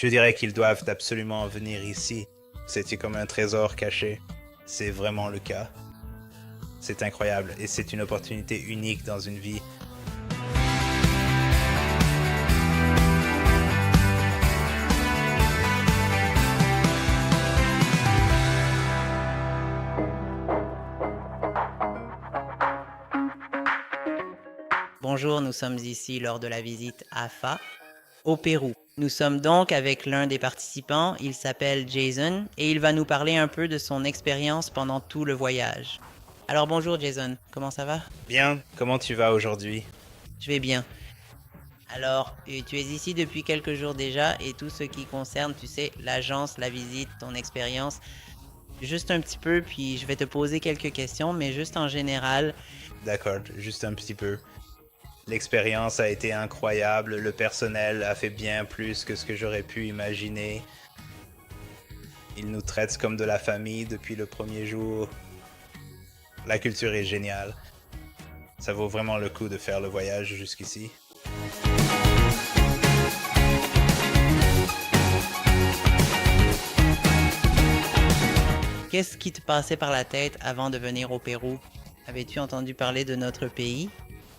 Je dirais qu'ils doivent absolument venir ici. C'était comme un trésor caché. C'est vraiment le cas. C'est incroyable et c'est une opportunité unique dans une vie. Bonjour, nous sommes ici lors de la visite AFA au Pérou. Nous sommes donc avec l'un des participants, il s'appelle Jason et il va nous parler un peu de son expérience pendant tout le voyage. Alors bonjour Jason, comment ça va? Bien, comment tu vas aujourd'hui? Je vais bien. Alors, tu es ici depuis quelques jours déjà et tout ce qui concerne, tu sais, l'agence, la visite, ton expérience, juste un petit peu, puis je vais te poser quelques questions, mais juste en général. D'accord, juste un petit peu. L'expérience a été incroyable, le personnel a fait bien plus que ce que j'aurais pu imaginer. Ils nous traitent comme de la famille depuis le premier jour. La culture est géniale. Ça vaut vraiment le coup de faire le voyage jusqu'ici. Qu'est-ce qui te passait par la tête avant de venir au Pérou? Avais-tu entendu parler de notre pays?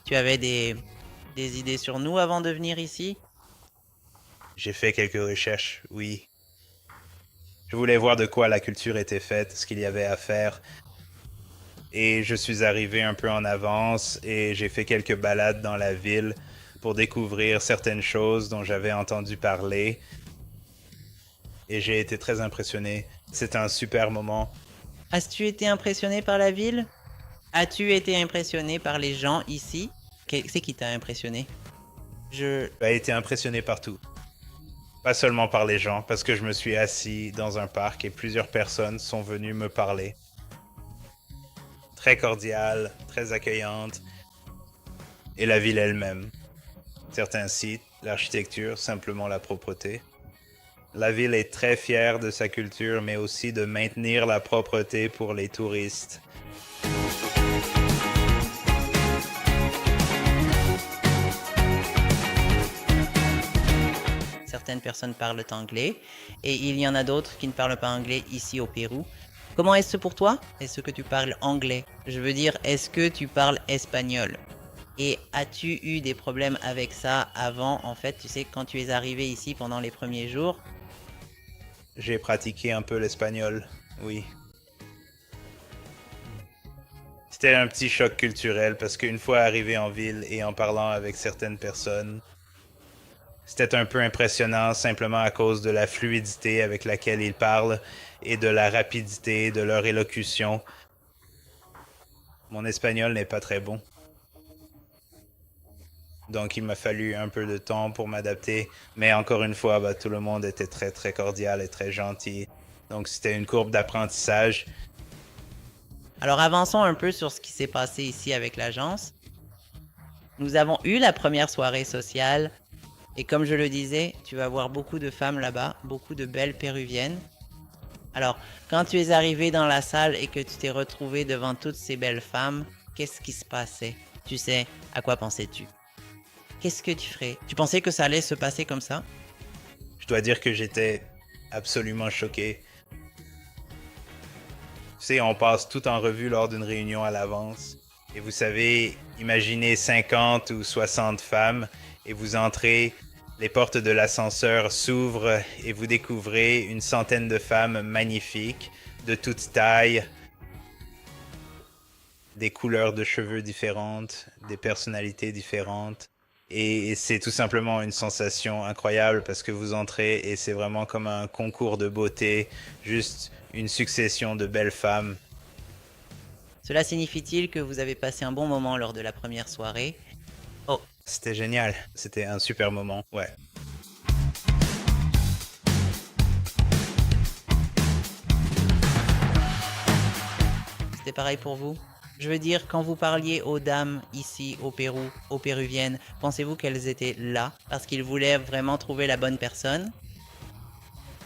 Tu avais des idées sur nous avant de venir ici? J'ai fait quelques recherches, oui. Je voulais voir de quoi la culture était faite, ce qu'il y avait à faire. Et je suis arrivé un peu en avance et j'ai fait quelques balades dans la ville pour découvrir certaines choses dont j'avais entendu parler. Et j'ai été très impressionné. C'était un super moment. As-tu été impressionné par la ville? As-tu été impressionné par les gens ici? C'est qui t'a impressionné? Je... J'ai été impressionné partout. Pas seulement par les gens, parce que je me suis assis dans un parc et plusieurs personnes sont venues me parler. Très cordiale, très accueillante. Et la ville elle-même. Certains sites, l'architecture, simplement la propreté. La ville est très fière de sa culture, mais aussi de maintenir la propreté pour les touristes. Certaines personnes parlent anglais et il y en a d'autres qui ne parlent pas anglais ici au Pérou. Comment est-ce pour toi? Est-ce que tu parles anglais? Je veux dire, est-ce que tu parles espagnol? Et as-tu eu des problèmes avec ça avant, en fait, tu sais, quand tu es arrivé ici pendant les premiers jours? J'ai pratiqué un peu l'espagnol, oui. C'était un petit choc culturel parce qu'une fois arrivé en ville et en parlant avec certaines personnes, c'était un peu impressionnant simplement à cause de la fluidité avec laquelle ils parlent et de la rapidité de leur élocution. Mon espagnol n'est pas très bon, donc il m'a fallu un peu de temps pour m'adapter. Mais encore une fois, tout le monde était très très cordial et très gentil. Donc c'était une courbe d'apprentissage. Alors avançons un peu sur ce qui s'est passé ici avec l'agence. Nous avons eu la première soirée sociale et comme je le disais, tu vas voir beaucoup de femmes là-bas, beaucoup de belles péruviennes. Alors, quand tu es arrivé dans la salle et que tu t'es retrouvé devant toutes ces belles femmes, qu'est-ce qui se passait? Tu sais, à quoi pensais-tu? Qu'est-ce que tu ferais? Tu pensais que ça allait se passer comme ça? Je dois dire que j'étais absolument choqué. Tu sais, on passe tout en revue lors d'une réunion à l'avance. Et vous savez, imaginez 50 ou 60 femmes et vous entrez, les portes de l'ascenseur s'ouvrent et vous découvrez une centaine de femmes magnifiques, de toutes tailles, des couleurs de cheveux différentes, des personnalités différentes. Et c'est tout simplement une sensation incroyable parce que vous entrez et c'est vraiment comme un concours de beauté, juste une succession de belles femmes. Cela signifie-t-il que vous avez passé un bon moment lors de la première soirée? Oh, C'était génial, c'était un super moment, ouais. c'était pareil pour vous? Je veux dire, quand vous parliez aux dames ici au Pérou, aux péruviennes, pensez-vous qu'elles étaient là parce qu'ils voulaient vraiment trouver la bonne personne?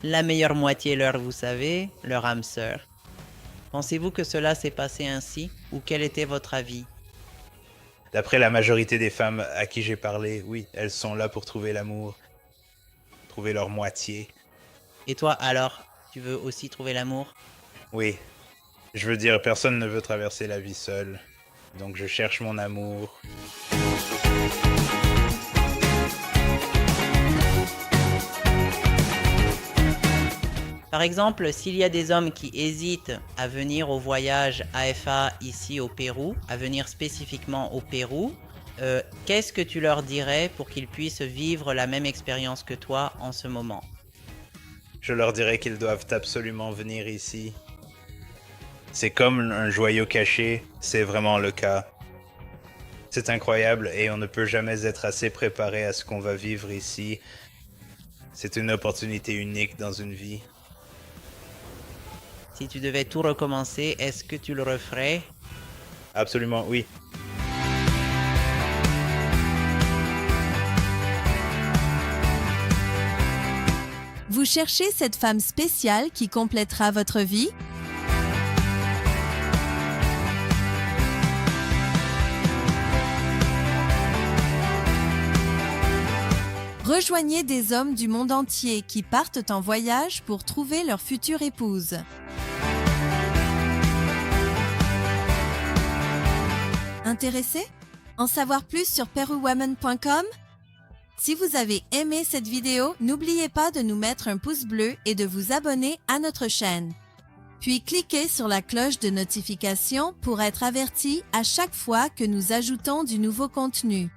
La meilleure moitié leur, vous savez, leur âme sœur. Pensez-vous que cela s'est passé ainsi ou quel était votre avis? D'après la majorité des femmes à qui j'ai parlé, oui, elles sont là pour trouver l'amour trouver leur moitié. Et toi, alors, tu veux aussi trouver l'amour? Oui, je veux dire, personne ne veut traverser la vie seul. Donc je cherche mon amour. Par exemple, s'il y a des hommes qui hésitent à venir au voyage AFA ici au Pérou, à venir spécifiquement au Pérou, qu'est-ce que tu leur dirais pour qu'ils puissent vivre la même expérience que toi en ce moment? Je leur dirais qu'ils doivent absolument venir ici. C'est comme un joyau caché, c'est vraiment le cas. C'est incroyable et on ne peut jamais être assez préparé à ce qu'on va vivre ici. C'est une opportunité unique dans une vie. Si tu devais tout recommencer, est-ce que tu le referais? Absolument, oui. Vous cherchez cette femme spéciale qui complétera votre vie? Rejoignez des hommes du monde entier qui partent en voyage pour trouver leur future épouse. Intéressé? En savoir plus sur peruwoman.com? Si vous avez aimé cette vidéo, n'oubliez pas de nous mettre un pouce bleu et de vous abonner à notre chaîne. Puis cliquez sur la cloche de notification pour être averti à chaque fois que nous ajoutons du nouveau contenu.